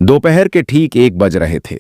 दोपहर के ठीक 1 बज रहे थे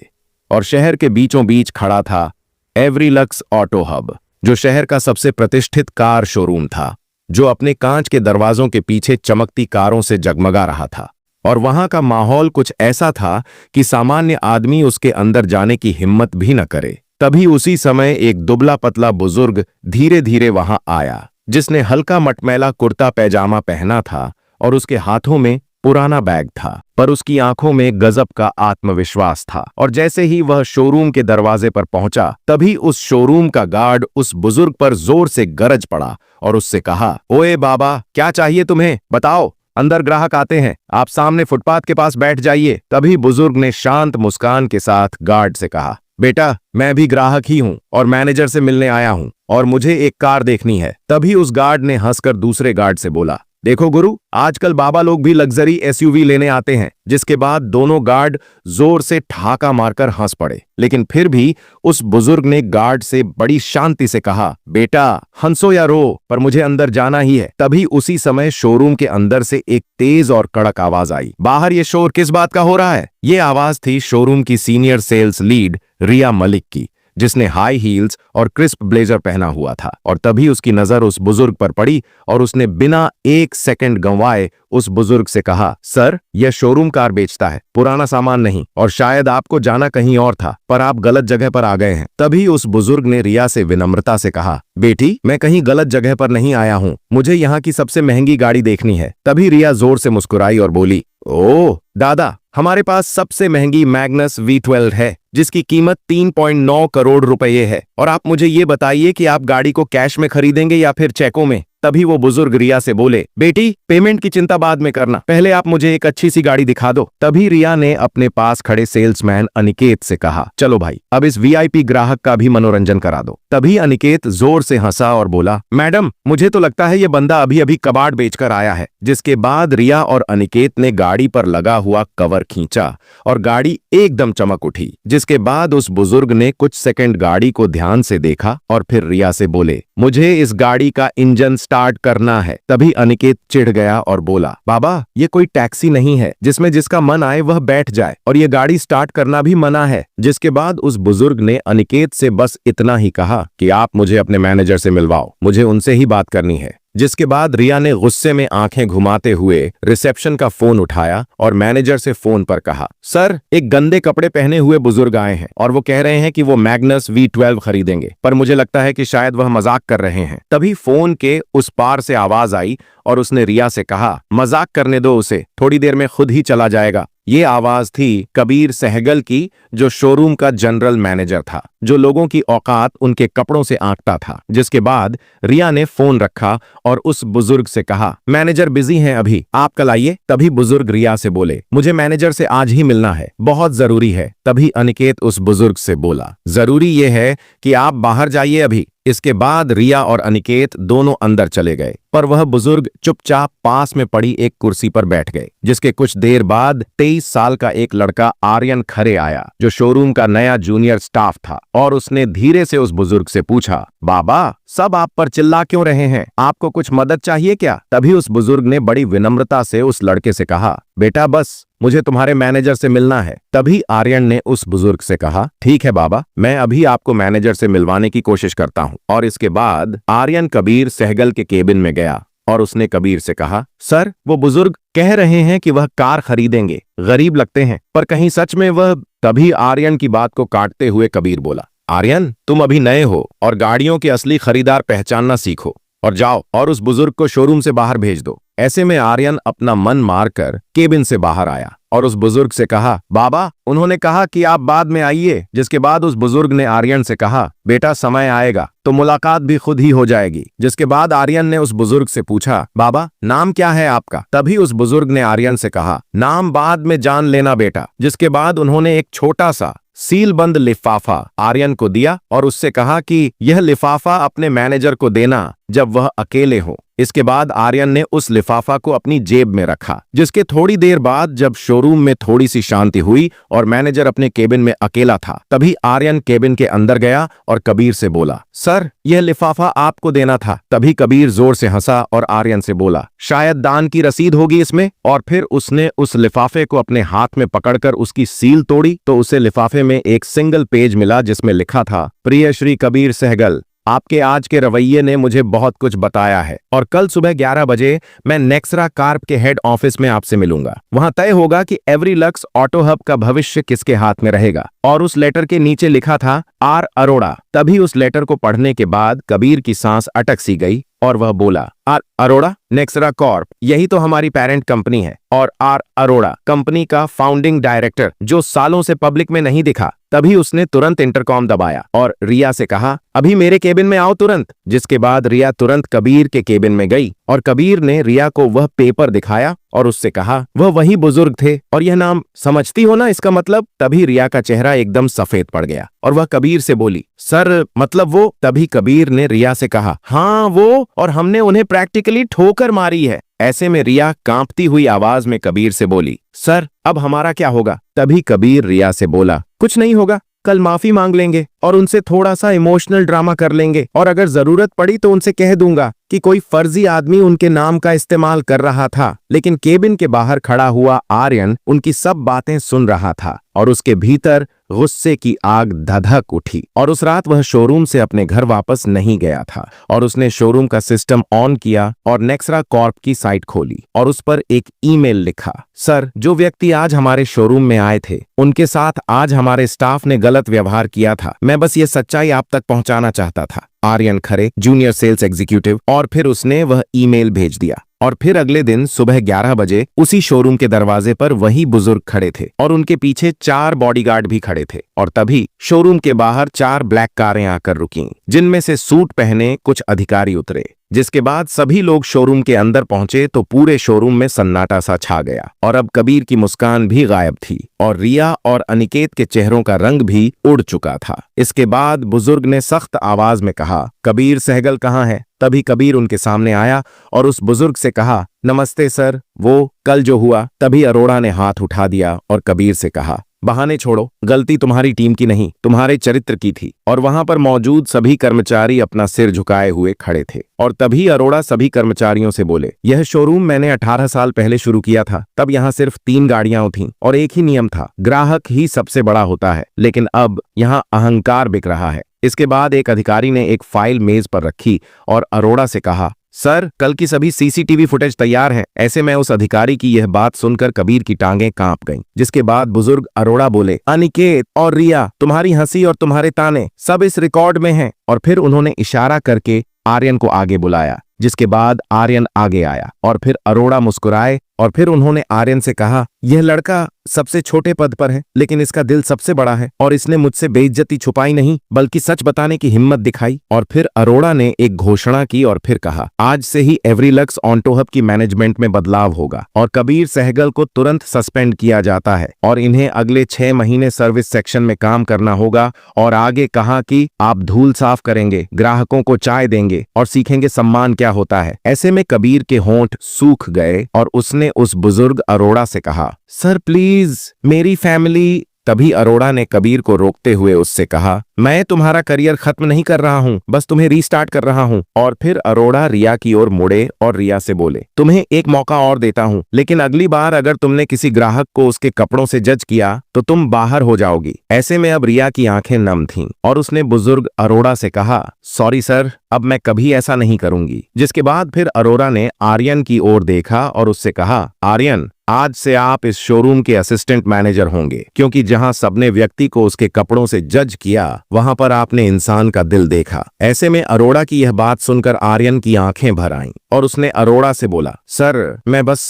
और शहर के बीचों बीच खड़ा था एवरीलक्स ऑटो हब, जो शहर का सबसे प्रतिष्ठित कार शोरूम था, जो अपने कांच के दरवाजों के पीछे चमकती कारों से जगमगा रहा था। और वहां का माहौल कुछ ऐसा था कि सामान्य आदमी उसके अंदर जाने की हिम्मत भी न करे। तभी उसी समय एक दुबला पतला बुजुर्ग धीरे धीरे वहां आया, जिसने हल्का मटमैला कुर्ता पैजामा पहना था और उसके हाथों में पुराना बैग था, पर उसकी आंखों में गजब का आत्मविश्वास था। और जैसे ही वह शोरूम के दरवाजे पर पहुंचा, तभी उस शोरूम का गार्ड उस बुजुर्ग पर जोर से गरज पड़ा और उससे कहा, ओए बाबा, क्या चाहिए तुम्हें? बताओ, अंदर ग्राहक आते हैं, आप सामने फुटपाथ के पास बैठ जाइए। तभी बुजुर्ग ने शांत मुस्कान के साथ गार्ड से कहा, बेटा, मैं भी ग्राहक ही हूं और मैनेजर से मिलने आया हूं और मुझे एक कार देखनी है। तभी उस गार्ड ने हंसकर दूसरे गार्ड से बोला, देखो गुरु, आजकल बाबा लोग भी लग्जरी एसयूवी लेने आते हैं। जिसके बाद दोनों गार्ड जोर से ठहाका मारकर हंस पड़े, लेकिन फिर भी उस बुजुर्ग ने गार्ड से बड़ी शांति से कहा, बेटा, हंसो या रो, पर मुझे अंदर जाना ही है। तभी उसी समय शोरूम के अंदर से एक तेज और कड़क आवाज आई, बाहर ये शोर किस बात का हो रहा है? ये आवाज थी शोरूम की सीनियर सेल्स लीड रिया मलिक की, जिसने हाई हील्स और क्रिस्प ब्लेजर पहना हुआ था। और तभी उसकी नजर उस बुजुर्ग पर पड़ी और उसने बिना 1 सेकंड गंवाए उस बुजुर्ग से कहा, सर, यह शोरूम कार बेचता है, पुराना सामान नहीं, और शायद आपको जाना कहीं और था, पर आप गलत जगह पर आ गए हैं। तभी उस बुजुर्ग ने रिया से विनम्रता से कहा, बेटी, मैं कहीं गलत जगह पर नहीं आया हूं, मुझे यहाँ की सबसे महंगी गाड़ी देखनी है। तभी रिया जोर से मुस्कुराई और बोली, ओह दादा, हमारे पास सबसे महंगी मैग्नस V12 है, जिसकी कीमत 3.9 करोड़ रुपए है। और आप मुझे ये बताइए कि आप गाड़ी को कैश में खरीदेंगे या फिर चेकों में? तभी वो बुजुर्ग रिया से बोले, बेटी, पेमेंट की चिंता बाद में करना, पहले आप मुझे एक अच्छी सी गाड़ी दिखा दो। तभी रिया ने अपने पास खड़े सेल्समैन अनिकेत से कहा, चलो भाई, अब इस VIP ग्राहक का भी मनोरंजन करा दो। तभी अनिकेत जोर से हंसा और बोला, मैडम, मुझे तो लगता है ये बंदा अभी अभी कबाड़ बेचकर आया है। जिसके बाद रिया और अनिकेत ने गाड़ी पर लगा हुआ कवर खींचा और गाड़ी एकदम चमक उठी। जिसके बाद उस बुजुर्ग ने कुछ सेकंड गाड़ी को ध्यान से देखा और फिर रिया से बोले, मुझे इस गाड़ी का इंजन स्टार्ट करना है। तभी अनिकेत चिढ़ गया और बोला, बाबा, ये कोई टैक्सी नहीं है जिसमें जिसका मन आए वह बैठ जाए, और ये गाड़ी स्टार्ट करना भी मना है। जिसके बाद उस बुजुर्ग ने अनिकेत से बस इतना ही कहा कि आप मुझे अपने मैनेजर से मिलवाओ, मुझे उनसे ही बात करनी है। जिसके बाद रिया ने गुस्से में आंखें घुमाते हुए रिसेप्शन का फोन उठाया और मैनेजर से फोन पर कहा, सर, एक गंदे कपड़े पहने हुए बुजुर्ग आए हैं और वो कह रहे हैं कि वो मैग्नस V12 खरीदेंगे, पर मुझे लगता है कि शायद वह मजाक कर रहे हैं। तभी फोन के उस पार से आवाज आई और उसने रिया से कहा, मजाक करने दो उसे, थोड़ी देर में खुद ही चला जाएगा। ये आवाज थी कबीर सहगल की, जो शोरूम का जनरल मैनेजर था, जो लोगों की औकात उनके कपड़ों से आंकता था। जिसके बाद रिया ने फोन रखा और उस बुजुर्ग से कहा, मैनेजर बिजी हैं अभी, आप कल आइए। तभी बुजुर्ग रिया से बोले, मुझे मैनेजर से आज ही मिलना है, बहुत जरूरी है। तभी अनिकेत उस बुजुर्ग से बोला, जरूरी ये है कि आप बाहर जाइए अभी। इसके बाद रिया और अनिकेत दोनों अंदर चले गए, पर वह बुजुर्ग चुपचाप पास में पड़ी एक कुर्सी पर बैठ गए। जिसके कुछ देर बाद 23 साल का एक लड़का आर्यन खरे आया, जो शोरूम का नया जूनियर स्टाफ था, और उसने धीरे से उस बुजुर्ग से पूछा, बाबा, सब आप पर चिल्ला क्यों रहे हैं? आपको कुछ मदद चाहिए क्या? तभी उस बुजुर्ग ने बड़ी विनम्रता से उस लड़के से कहा, बेटा, बस मुझे तुम्हारे मैनेजर से मिलना है। तभी आर्यन ने उस बुजुर्ग से कहा, ठीक है बाबा, मैं अभी आपको मैनेजर से मिलवाने की कोशिश करता हूं। और इसके बाद आर्यन कबीर सहगल के केबिन में गया और उसने कबीर से कहा, सर, वो बुजुर्ग कह रहे हैं कि वह कार खरीदेंगे, गरीब लगते हैं, पर कहीं सच में वह? तभी आर्यन की बात को काटते हुए कबीर बोला, आर्यन, तुम अभी नए हो और गाड़ियों के असली खरीदार पहचानना सीखो, और जाओ और उस बुजुर्ग को शोरूम से बाहर भेज दो। ऐसे में आर्यन अपना मन मारकर केबिन से बाहर आया और उस बुजुर्ग से कहा, बाबा, उन्होंने कहा कि आप बाद में आइए। जिसके बाद उस बुजुर्ग ने आर्यन से कहा, बेटा, समय आएगा तो मुलाकात भी खुद ही हो जाएगी। जिसके बाद आर्यन ने उस बुजुर्ग से पूछा, बाबा, नाम क्या है आपका? तभी उस बुजुर्ग ने आर्यन से कहा, नाम बाद में जान लेना बेटा। जिसके बाद उन्होंने एक छोटा सा सीलबंद लिफाफा आर्यन को दिया और उससे कहा कि यह लिफाफा अपने मैनेजर को देना जब वह अकेले हो। इसके बाद आर्यन ने उस लिफाफा को अपनी जेब में रखा। जिसके थोड़ी देर बाद जब शोरूम में थोड़ी सी शांति हुई और मैनेजर अपने केबिन में अकेला था, तभी आर्यन केबिन के अंदर गया और कबीर से बोला, सर यह लिफाफा आपको देना था। तभी कबीर जोर से हंसा और आर्यन से बोला, शायद दान की रसीद होगी इसमें। और फिर उसने उस लिफाफे को अपने हाथ में पकड़कर उसकी सील तोड़ी तो उसे लिफाफे में एक सिंगल पेज मिला जिसमें लिखा था, प्रिय श्री कबीर सहगल, आपके आज के रवैये ने मुझे बहुत कुछ बताया है और कल सुबह 11 बजे मैं नेक्सरा कार्प के हेड ऑफिस में आपसे मिलूंगा। वहां तय होगा कि एवरीलक्स ऑटो हब का भविष्य किसके हाथ में रहेगा। और उस लेटर के नीचे लिखा था आर अरोड़ा। तभी उस लेटर को पढ़ने के बाद कबीर की सांस अटक सी गई और वह बोला, आर अरोड़ा, नेक्सरा कॉर्प, यही तो हमारी पेरेंट कंपनी है। और आर अरोड़ा कंपनी का फाउंडिंग डायरेक्टर जो सालों से पब्लिक में नहीं दिखा। तभी उसने तुरंत इंटरकॉम दबाया और रिया से कहा, अभी मेरे केबिन में आओ तुरंत। जिसके बाद रिया तुरंत कबीर के केबिन में गई और कबीर ने रिया को वह पेपर दिखाया और उससे कहा, वह वही बुजुर्ग थे और यह नाम समझती हो ना इसका मतलब। तभी रिया का चेहरा एकदम सफेद पड़ गया और वह कबीर से बोली, सर मतलब वो। तभी कबीर ने रिया से कहा, हाँ वो, और हमने उन्हें प्रैक्टिकली ठोकर मारी है। ऐसे में रिया कांपती हुई आवाज में कबीर से बोली, सर अब हमारा क्या होगा। तभी कबीर रिया से बोला, कुछ नहीं होगा, कल माफी मांग लेंगे और उनसे थोड़ा सा इमोशनल ड्रामा कर लेंगे और अगर जरूरत पड़ी तो उनसे कह दूंगा कि कोई फर्जी आदमी उनके नाम का इस्तेमाल कर रहा था। लेकिन केबिन के बाहर खड़ा हुआ आर्यन उनकी सब बातें सुन रहा था और उसके भीतर गुस्से की आग धधक उठी। और उस रात वह शोरूम से अपने घर वापस नहीं गया था और उसने शोरूम का सिस्टम ऑन किया और नेक्सरा कॉर्प की साइट खोली और उस पर एक ईमेल लिखा, सर जो व्यक्ति आज हमारे शोरूम में आए थे उनके साथ आज हमारे स्टाफ ने गलत व्यवहार किया था। मैं बस ये सच्चाई आप तक पहुंचाना चाहता था। आर्यन खरे, जूनियर सेल्स एग्जीक्यूटिव। और फिर उसने वह ईमेल भेज दिया और फिर अगले दिन सुबह 11 बजे उसी शोरूम के दरवाजे पर वही बुजुर्ग खड़े थे और उनके पीछे 4 बॉडीगार्ड भी खड़े थे। और तभी शोरूम के बाहर 4 ब्लैक कारें आकर रुकीं, जिनमें से सूट पहने कुछ अधिकारी उतरे। जिसके बाद सभी लोग शोरूम के अंदर पहुंचे तो पूरे शोरूम में सन्नाटा सा छा गया और अब कबीर की मुस्कान भी गायब थी और रिया और अनिकेत के चेहरों का रंग भी उड़ चुका था। इसके बाद बुजुर्ग ने सख्त आवाज में कहा, कबीर सहगल कहाँ है। तभी कबीर उनके सामने आया और उस बुजुर्ग से कहा, नमस्ते सर, वो कल जो हुआ। तभी अरोड़ा ने हाथ उठा दिया और कबीर से कहा, बहाने छोड़ो, गलती तुम्हारी टीम की नहीं, तुम्हारे चरित्र की थी। और वहां पर मौजूद सभी कर्मचारी अपना सिर झुकाए हुए खड़े थे। और तभी अरोड़ा सभी कर्मचारियों से बोले, यह शोरूम मैंने 18 साल पहले शुरू किया था। तब यहाँ सिर्फ 3 गाड़ियां थीं और एक ही नियम था, ग्राहक ही सबसे बड़ा होता है। लेकिन अब यहाँ अहंकार बिक रहा है। इसके बाद एक अधिकारी ने एक फाइल मेज पर रखी और अरोड़ा से कहा, सर कल की सभी सीसीटीवी फुटेज तैयार है। ऐसे में उस अधिकारी की यह बात सुनकर कबीर की टांगें कांप गईं। जिसके बाद बुजुर्ग अरोड़ा बोले, अनिकेत और रिया, तुम्हारी हंसी और तुम्हारे ताने सब इस रिकॉर्ड में हैं। और फिर उन्होंने इशारा करके आर्यन को आगे बुलाया। जिसके बाद आर्यन आगे आया और फिर अरोड़ा मुस्कुराए और फिर उन्होंने आर्यन से कहा, यह लड़का सबसे छोटे पद पर है लेकिन इसका दिल सबसे बड़ा है और इसने मुझसे बेइज्जती छुपाई नहीं बल्कि सच बताने की हिम्मत दिखाई। और फिर अरोड़ा ने एक घोषणा की और फिर कहा, आज से ही एवरीलक्स ऑटो हब की मैनेजमेंट में बदलाव होगा और कबीर सहगल को तुरंत सस्पेंड किया जाता है और इन्हें अगले 6 महीने सर्विस सेक्शन में काम करना होगा। और आगे कहा कि आप धूल साफ करेंगे, ग्राहकों को चाय देंगे और सीखेंगे सम्मान क्या होता है। ऐसे में कबीर के होंठ सूख गए और उसने उस बुजुर्ग अरोड़ा से कहा, सर प्लीज मेरी फैमिली। तभी अरोड़ा ने कबीर को रोकते हुए उससे कहा, मैं तुम्हारा करियर खत्म नहीं कर रहा हूं, बस तुम्हें रीस्टार्ट कर रहा हूं। और फिर अरोड़ा रिया की ओर मुड़े और रिया से बोले, तुम्हें एक मौका और देता हूं, लेकिन अगली बार अगर तुमने किसी ग्राहक को उसके कपड़ों से जज किया तो तुम बाहर हो जाओगी। ऐसे में अब रिया की आंखें नम थीं और उसने बुजुर्ग अरोड़ा से कहा, सॉरी सर, अब मैं कभी ऐसा नहीं करूंगी। जिसके बाद फिर अरोड़ा ने आर्यन की ओर देखा और उससे कहा, आर्यन आज से आप इस शोरूम के असिस्टेंट मैनेजर होंगे, क्योंकि जहां सबने व्यक्ति को उसके कपड़ों से जज किया वहां पर आपने इंसान का दिल देखा। ऐसे में अरोड़ा की यह बात सुनकर आर्यन की आंखें भर आईं और उसने अरोड़ा से बोला, सर मैं बस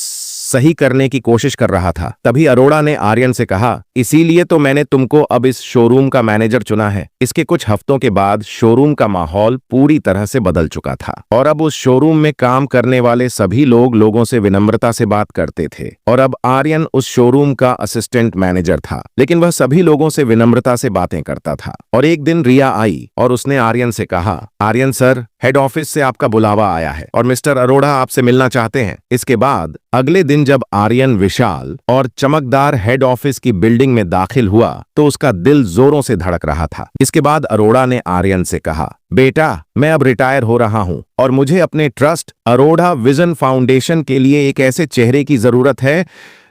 सही करने की कोशिश कर रहा था। तभी अरोड़ा ने आर्यन से कहा, इसीलिए तो मैंने तुमको अब इस शोरूम का मैनेजर चुना है। इसके कुछ हफ्तों के बाद शोरूम का माहौल पूरी तरह से बदल चुका था और अब उस शोरूम में काम करने वाले सभी लोग लोगों से विनम्रता से बात करते थे। और अब आर्यन उस शोरूम का असिस्टेंट मैनेजर था, लेकिन वह सभी लोगों से विनम्रता से बातें करता था। और एक दिन रिया आई और उसने आर्यन से कहा, आर्यन सर, हेड ऑफिस से आपका बुलावा आया है और मिस्टर अरोड़ा आपसे मिलना चाहते हैं। इसके बाद अगले दिन जब आर्यन विशाल और चमकदार हेड ऑफिस की बिल्डिंग में दाखिल हुआ तो उसका दिल जोरों से धड़क रहा था। इसके बाद अरोड़ा ने आर्यन से कहा, बेटा, मैं अब रिटायर हो रहा हूं और मुझे अपने ट्रस्ट अरोड़ा विजन फाउंडेशन के लिए एक ऐसे चेहरे की जरूरत है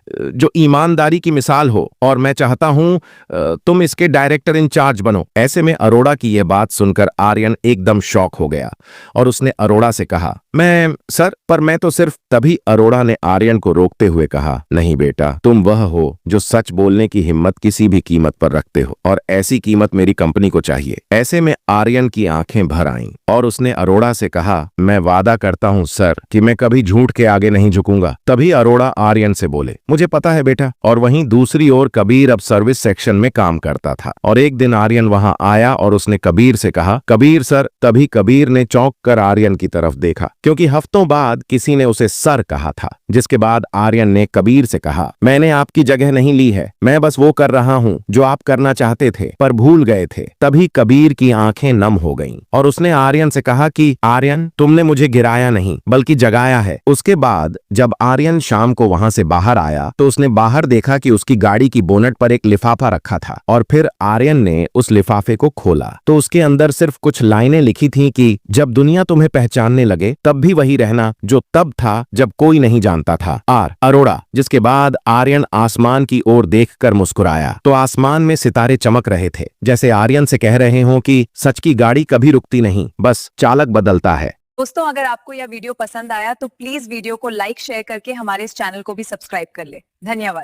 जो ईमानदारी की मिसाल हो, और मैं चाहता हूं तुम इसके डायरेक्टर इंचार्ज बनो। ऐसे में अरोड़ा की यह बात सुनकर आर्यन एकदम शॉक हो गया और उसने अरोड़ा से कहा, पर मैं तो सिर्फ। तभी अरोड़ा ने आर्यन को रोकते हुए कहा, नहीं बेटा, तुम वह हो जो सच बोलने की हिम्मत किसी भी कीमत पर रखते हो और ऐसी कीमत मेरी कंपनी को चाहिए। ऐसे में आर्यन की आंखें भर आईं और उसने अरोड़ा से कहा, मैं वादा करता हूं सर कि मैं कभी झूठ के आगे नहीं झुकूंगा। तभी अरोड़ा आर्यन से बोले, मुझे पता है बेटा। और वहीं दूसरी ओर कबीर अब सर्विस सेक्शन में काम करता था और एक दिन आर्यन वहां आया और उसने कबीर से कहा, कबीर सर। तभी कबीर ने चौंक कर आर्यन की तरफ देखा क्योंकि हफ्तों बाद किसी ने उसे सर कहा था। जिसके बाद आर्यन ने कबीर से कहा, मैंने आपकी जगह नहीं ली है, मैं बस वो कर रहा हूं जो आप करना चाहते थे पर भूल गए थे। तभी कबीर की आंखें नम हो गईं और उसने आर्यन से कहा कि आर्यन, तुमने मुझे गिराया नहीं बल्कि जगाया है। उसके बाद जब आर्यन शाम को वहां से बाहर आया तो उसने बाहर देखा कि उसकी गाड़ी की बोनट पर एक लिफाफा रखा था और फिर आर्यन ने उस लिफाफे को खोला तो उसके अंदर सिर्फ कुछ लाइनें लिखी थीं कि जब दुनिया तुम्हें पहचानने लगे तब भी वही रहना जो तब था जब कोई नहीं जानता था, अरोड़ा। जिसके बाद आर्यन आसमान की ओर देखकर मुस्कुराया तो आसमान में सितारे चमक रहे थे, जैसे आर्यन से कह रहे हों कि सच की गाड़ी कभी रुकती नहीं, बस चालक बदलता है। दोस्तों, अगर आपको यह वीडियो पसंद आया तो प्लीज वीडियो को लाइक शेयर करके हमारे इस चैनल को भी सब्सक्राइब कर ले। धन्यवाद।